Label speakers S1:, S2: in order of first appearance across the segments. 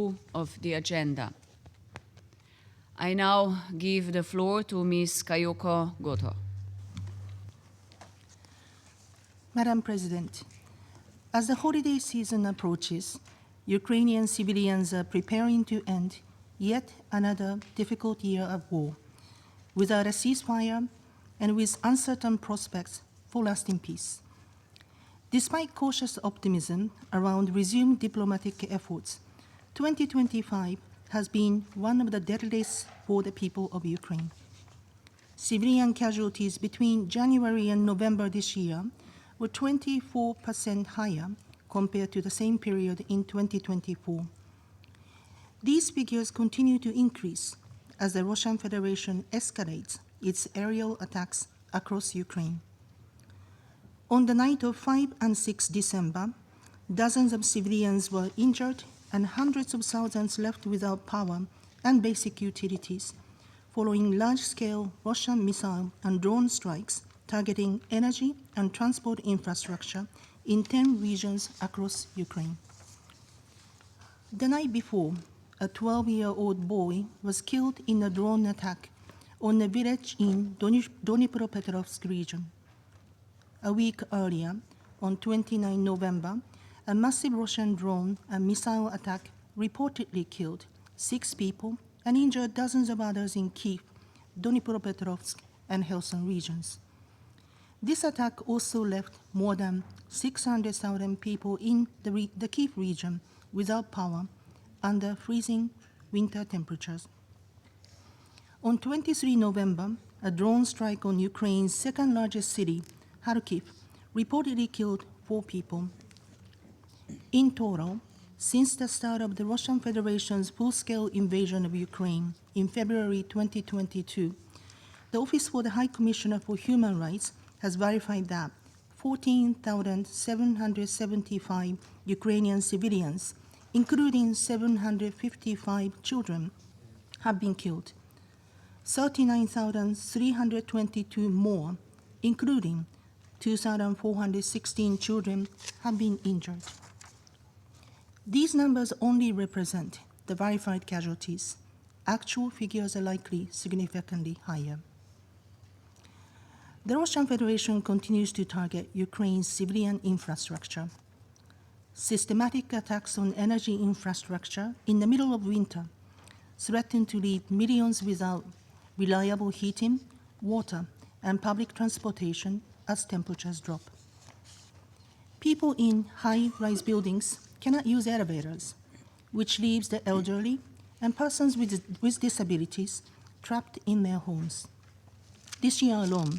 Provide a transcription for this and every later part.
S1: 2 of the agenda. I now give the floor to Ms. Kayoko Gotoh.
S2: Madam President, as the holiday season approaches, Ukrainian civilians are preparing to end yet another difficult year of war, without a ceasefire and with uncertain prospects for lasting peace. Despite cautious optimism around resumed diplomatic efforts, 2025 has been one of the deadliest for the people of Ukraine. Civilian casualties between January and November this year were 24% higher compared to the same period in 2024. These figures continue to increase as the Russian Federation escalates its aerial attacks across Ukraine. On the night of 5 and 6 December, dozens of civilians were injured and hundreds of thousands left without power and basic utilities, following large-scale Russian missile and drone strikes targeting energy and transport infrastructure in 10 regions across Ukraine. The night before, a 12-year-old boy was killed in a drone attack on a village in Dnipropetrovsk region. A week earlier, on 29 November, a massive Russian drone and missile attack reportedly killed 6 people and injured dozens of others in Kyiv, Dnipropetrovsk, and Kherson regions. This attack also left more than 600,000 people in the Kyiv region without power under freezing winter temperatures. On 23 November, a drone strike on Ukraine's second largest city, Kharkiv, reportedly killed 4 people. In total, since the start of the Russian Federation's full-scale invasion of Ukraine in February 2022, the Office for the High Commissioner for Human Rights has verified that 14,775 Ukrainian civilians, including 755 children, have been killed. 39,322 more, including 2,416 children, have been injured. These numbers only represent the verified casualties. Actual figures are likely significantly higher. The Russian Federation continues to target Ukraine's civilian infrastructure. Systematic attacks on energy infrastructure in the middle of winter threaten to leave millions without reliable heating, water, and public transportation as temperatures drop. People in high-rise buildings cannot use elevators, which leaves the elderly and persons with disabilities trapped in their homes. This year alone,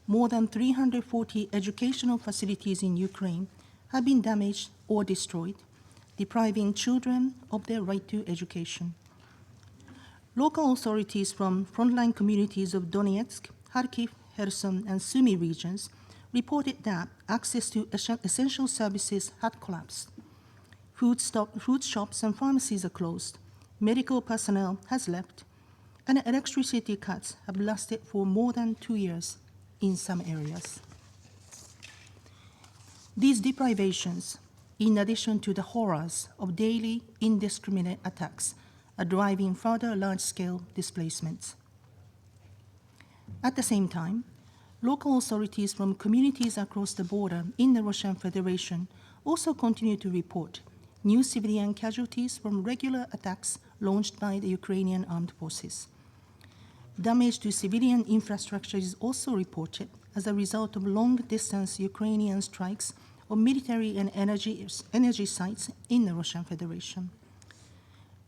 S2: more than 340 educational facilities in Ukraine have been damaged or destroyed, depriving children of their right to education. Local authorities from frontline communities of Donetsk, Kharkiv, Kherson, and Sumy regions reported that access to essential services had collapsed. Food shops and pharmacies are closed, medical personnel has left, and electricity cuts have lasted for more than 2 years in some areas. These deprivations, in addition to the horrors of daily indiscriminate attacks, are driving further large-scale displacements. At the same time, local authorities from communities across the border in the Russian Federation also continue to report new civilian casualties from regular attacks launched by the Ukrainian armed forces. Damage to civilian infrastructure is also reported as a result of long-distance Ukrainian strikes on military and energy sites in the Russian Federation.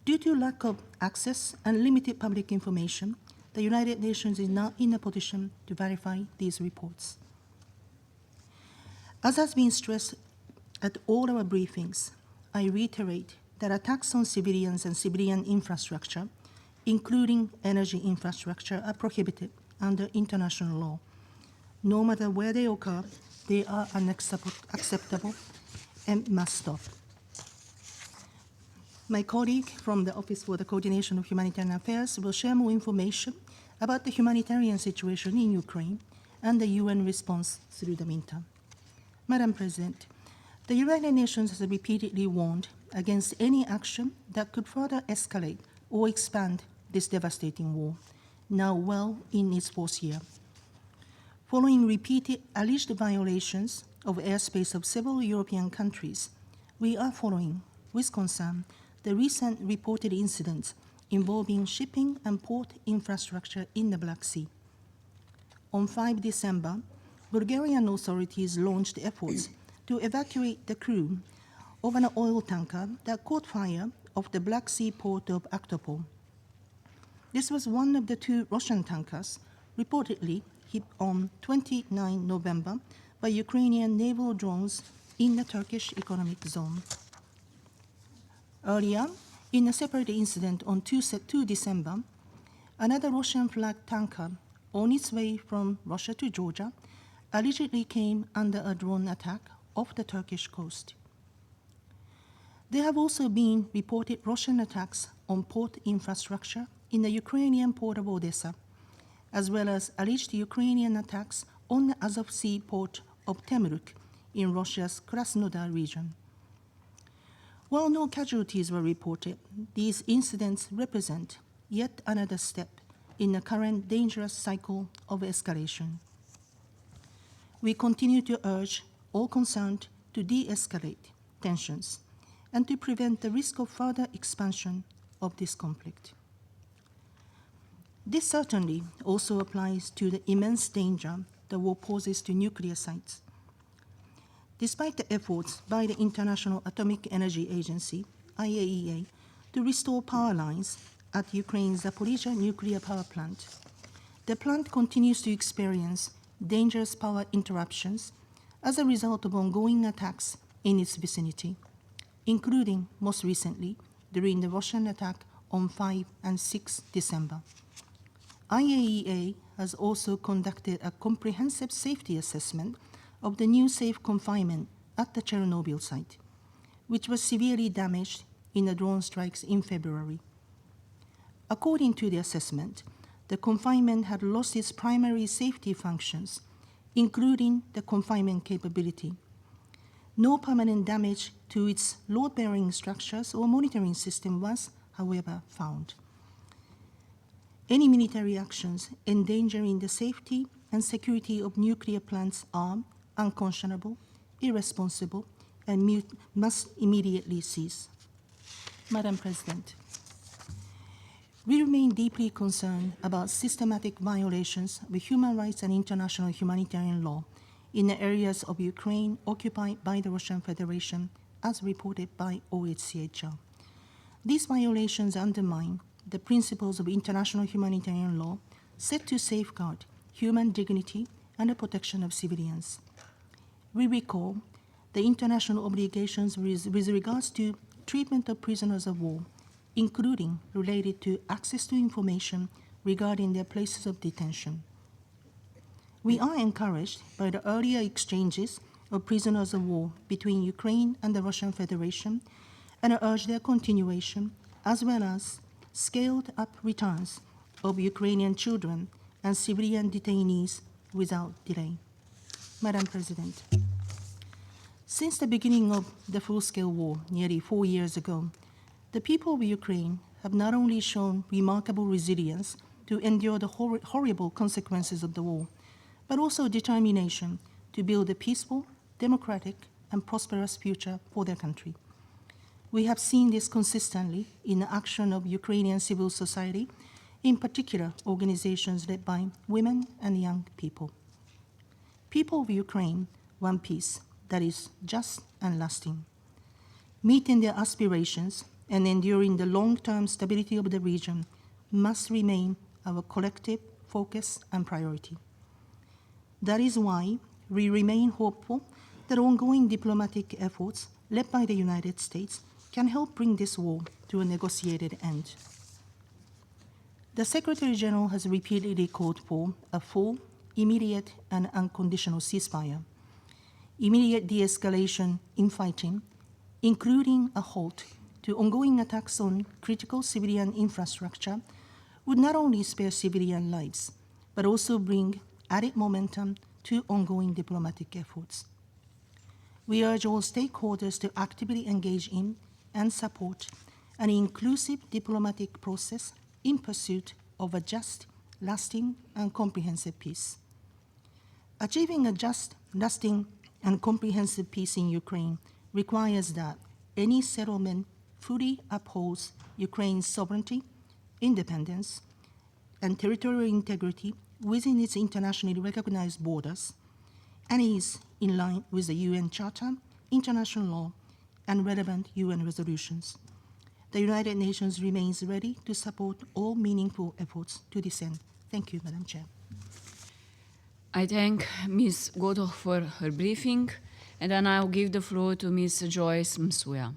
S2: Due to lack of access and limited public information, the United Nations is not in a position to verify these reports. As has been stressed at all our briefings, I reiterate that attacks on civilians and civilian infrastructure, including energy infrastructure, are prohibited under international law. No matter where they occur, they are unacceptable and must stop. My colleague from the Office for the Coordination of Humanitarian Affairs will share more information about the humanitarian situation in Ukraine and the UN response through the meantime. Madam President, The United Nations has repeatedly warned against any action that could further escalate or expand this devastating war, now well in its fourth year. Following repeated alleged violations of airspace of several European countries, we are following with concern the recent reported incidents involving shipping and port infrastructure in the Black Sea. On 5 December, Bulgarian authorities launched efforts to evacuate the crew of an oil tanker that caught fire off the Black Sea port of Aktopol. This was one of the two Russian tankers reportedly hit on 29 November by Ukrainian naval drones in the Turkish economic zone. Earlier, in a separate incident on 2 December, another Russian-flagged tanker on its way from Russia to Georgia allegedly came under a drone attack off the Turkish coast. There have also been reported Russian attacks on port infrastructure in the Ukrainian port of Odessa, as well as alleged Ukrainian attacks on the Azov Sea port of Temryk in Russia's Krasnodar region. While no casualties were reported, these incidents represent yet another step in the current dangerous cycle of escalation. We continue to urge all concerned to de-escalate tensions and to prevent the risk of further expansion of this conflict. This certainly also applies to the immense danger the war poses to nuclear sites. Despite the efforts by the International Atomic Energy Agency, IAEA, to restore power lines at Ukraine's Zaporizhzhia nuclear power plant, the plant continues to experience dangerous power interruptions as a result of ongoing attacks in its vicinity, including, most recently, during the Russian attack on 5 and 6 December. IAEA has also conducted a comprehensive safety assessment of the new safe confinement at the Chernobyl site, which was severely damaged in the drone strikes in February. According to the assessment, the confinement had lost its primary safety functions, including the confinement capability. No permanent damage to its load-bearing structures or monitoring system was, however, found. Any military actions endangering the safety and security of nuclear plants are unconscionable, irresponsible, and must immediately cease. Madam President, we remain deeply concerned about systematic violations of human rights and international humanitarian law in the areas of Ukraine occupied by the Russian Federation, as reported by OHCHR. These violations undermine the principles of international humanitarian law set to safeguard human dignity and the protection of civilians. We recall the international obligations with regards to treatment of prisoners of war, including related to access to information regarding their places of detention. We are encouraged by the earlier exchanges of prisoners of war between Ukraine and the Russian Federation and urge their continuation, as well as scaled-up returns of Ukrainian children and civilian detainees without delay. Madam President, since the beginning of the full-scale war nearly 4 years ago, the people of Ukraine have not only shown remarkable resilience to endure the horrible consequences of the war, but also determination to build a peaceful, democratic, and prosperous future for their country. We have seen this consistently in the action of Ukrainian civil society, in particular organizations led by women and young people. People of Ukraine want peace that is just and lasting. Meeting their aspirations and enduring the long-term stability of the region must remain our collective focus and priority. That is why we remain hopeful that ongoing diplomatic efforts led by the United States can help bring this war to a negotiated end. The Secretary General has repeatedly called for a full, immediate, and unconditional ceasefire, immediate de-escalation in fighting, including a halt to ongoing attacks on critical civilian infrastructure, would not only spare civilian lives, but also bring added momentum to ongoing diplomatic efforts. We urge all stakeholders to actively engage in and support an inclusive diplomatic process in pursuit of a just, lasting, and comprehensive peace. Achieving a just, lasting, and comprehensive peace in Ukraine requires that any settlement fully upholds Ukraine's sovereignty, independence, and territorial integrity within its internationally recognized borders, and is in line with the UN Charter, international law, and relevant UN resolutions. The United Nations remains ready to support all meaningful efforts to this end. Thank you, Madam Chair.
S1: I thank Ms. Gotoh for her briefing, and I now give the floor to Ms. Joyce Msuya.